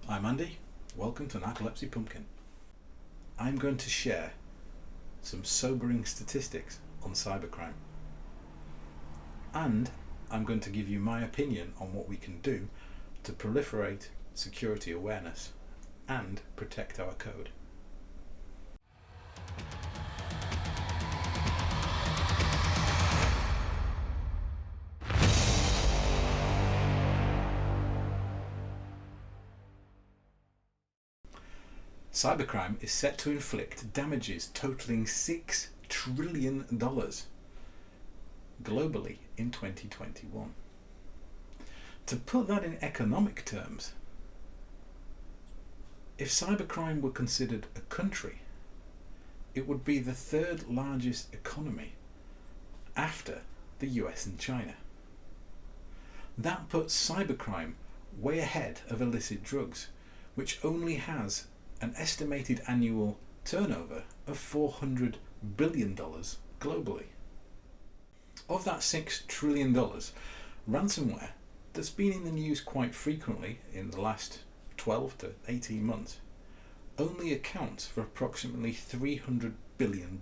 I'm Andy, welcome to Narcolepsy Pumpkin. I'm going to share some sobering statistics on cybercrime. And I'm going to give you my opinion on what we can do to proliferate security awareness and protect our code. Cybercrime is set to inflict damages totaling $6 trillion globally in 2021. To put that in economic terms, if cybercrime were considered a country, it would be the third largest economy after the US and China. That puts cybercrime way ahead of illicit drugs, which only has an estimated annual turnover of $400 billion globally. Of that $6 trillion, ransomware, that's been in the news quite frequently in the last 12 to 18 months, only accounts for approximately $300 billion.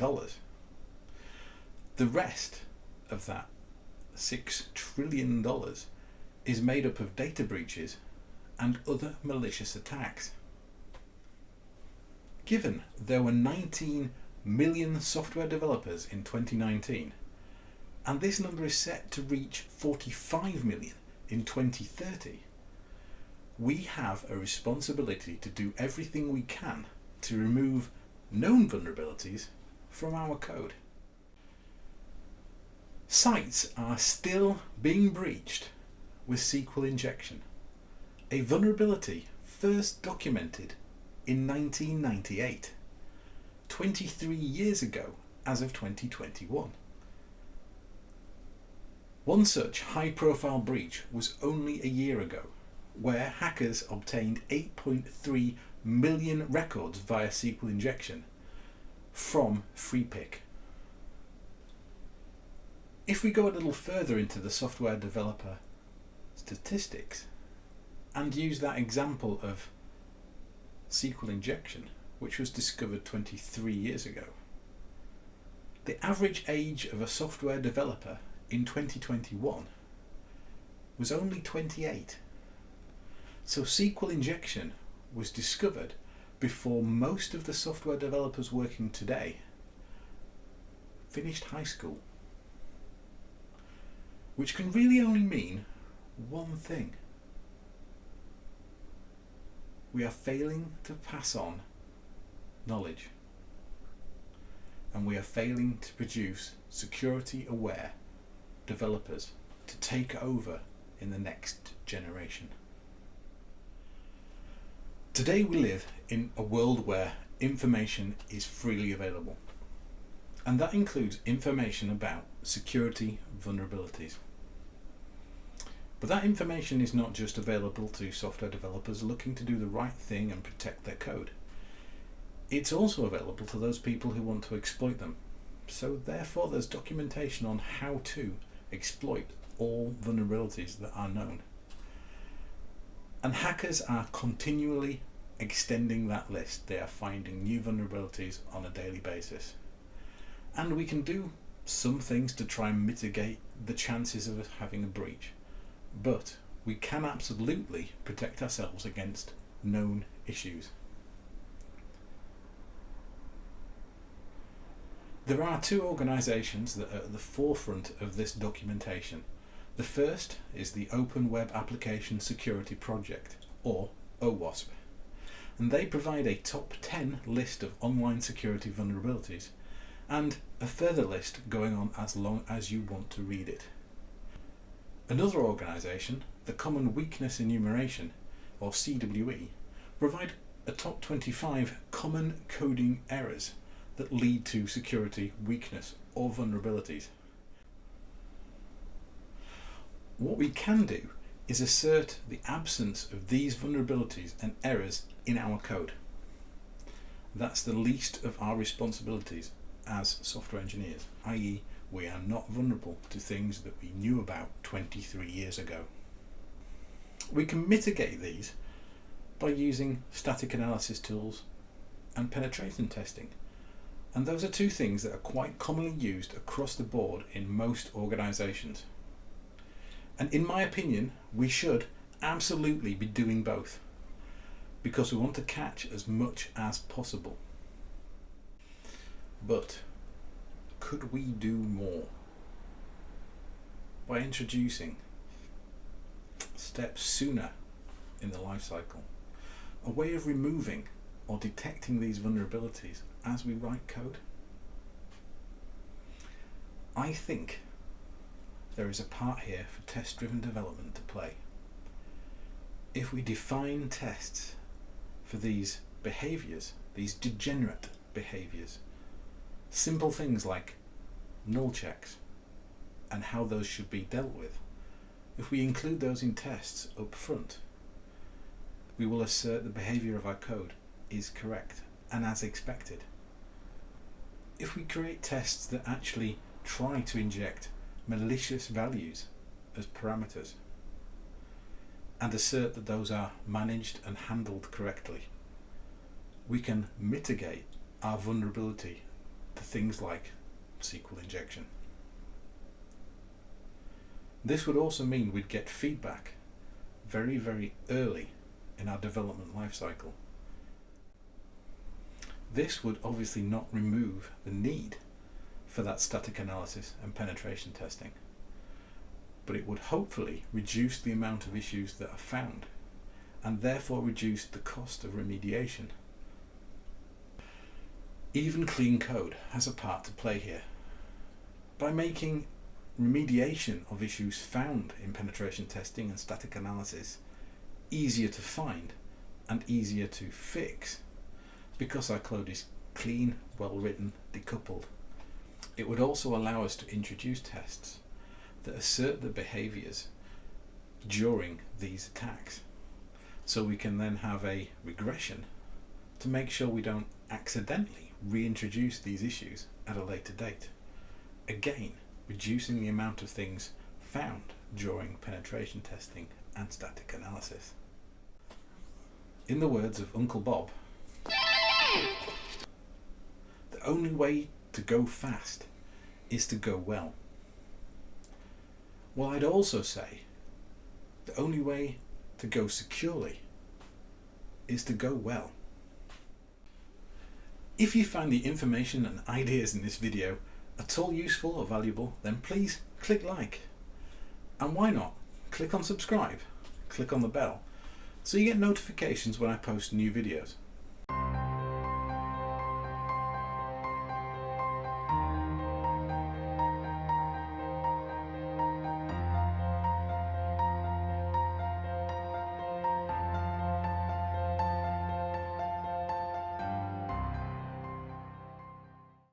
The rest of that $6 trillion is made up of data breaches and other malicious attacks. Given there were 19 million software developers in 2019, and this number is set to reach 45 million in 2030, we have a responsibility to do everything we can to remove known vulnerabilities from our code. Sites are still being breached with SQL injection, a vulnerability first documented in 1998, 23 years ago as of 2021. One such high-profile breach was only a year ago, where hackers obtained 8.3 million records via SQL injection from FreePick. If we go a little further into the software developer statistics and use that example of SQL injection, which was discovered 23 years ago, the average age of a software developer in 2021 was only 28. So SQL injection was discovered before most of the software developers working today finished high school, which can really only mean one thing: we are failing to pass on knowledge, and we are failing to produce security-aware developers to take over in the next generation. Today we live in a world where information is freely available, and that includes information about security vulnerabilities. But that information is not just available to software developers looking to do the right thing and protect their code. It's also available to those people who want to exploit them. So therefore there's documentation on how to exploit all vulnerabilities that are known. And hackers are continually extending that list. They are finding new vulnerabilities on a daily basis. And we can do some things to try and mitigate the chances of us having a breach. But we can absolutely protect ourselves against known issues. There are two organisations that are at the forefront of this documentation. The first is the Open Web Application Security Project, or OWASP, and they provide a top 10 list of online security vulnerabilities, and a further list going on as long as you want to read it. Another organisation, the Common Weakness Enumeration, or CWE, provide a top 25 common coding errors that lead to security weakness or vulnerabilities. What we can do is assert the absence of these vulnerabilities and errors in our code. That's the least of our responsibilities as software engineers, i.e. we are not vulnerable to things that we knew about 23 years ago. We can mitigate these by using static analysis tools and penetration testing. And those are two things that are quite commonly used across the board in most organisations. And in my opinion, we should absolutely be doing both, because we want to catch as much as possible. But could we do more by introducing steps sooner in the life cycle, a way of removing or detecting these vulnerabilities as we write code? I think there is a part here for test-driven development to play. If we define tests for these behaviours, these degenerate behaviours, simple things like null checks and how those should be dealt with, if we include those in tests up front, we will assert the behaviour of our code is correct and as expected. If we create tests that actually try to inject malicious values as parameters and assert that those are managed and handled correctly, we can mitigate our vulnerability to things like SQL injection. This would also mean we'd get feedback very, very early in our development lifecycle. This would obviously not remove the need for that static analysis and penetration testing, but it would hopefully reduce the amount of issues that are found and therefore reduce the cost of remediation. Even clean code has a part to play here. By making remediation of issues found in penetration testing and static analysis easier to find and easier to fix, because our code is clean, well written, decoupled, it would also allow us to introduce tests that assert the behaviours during these attacks, so we can then have a regression to make sure we don't accidentally reintroduce these issues at a later date, again reducing the amount of things found during penetration testing and static analysis. In the words of Uncle Bob, the only way to go fast is to go well. Well, I'd also say the only way to go securely is to go well. If you find the information and ideas in this video at all useful or valuable, then please click like. And why not click on subscribe, click on the bell, so you get notifications when I post new videos.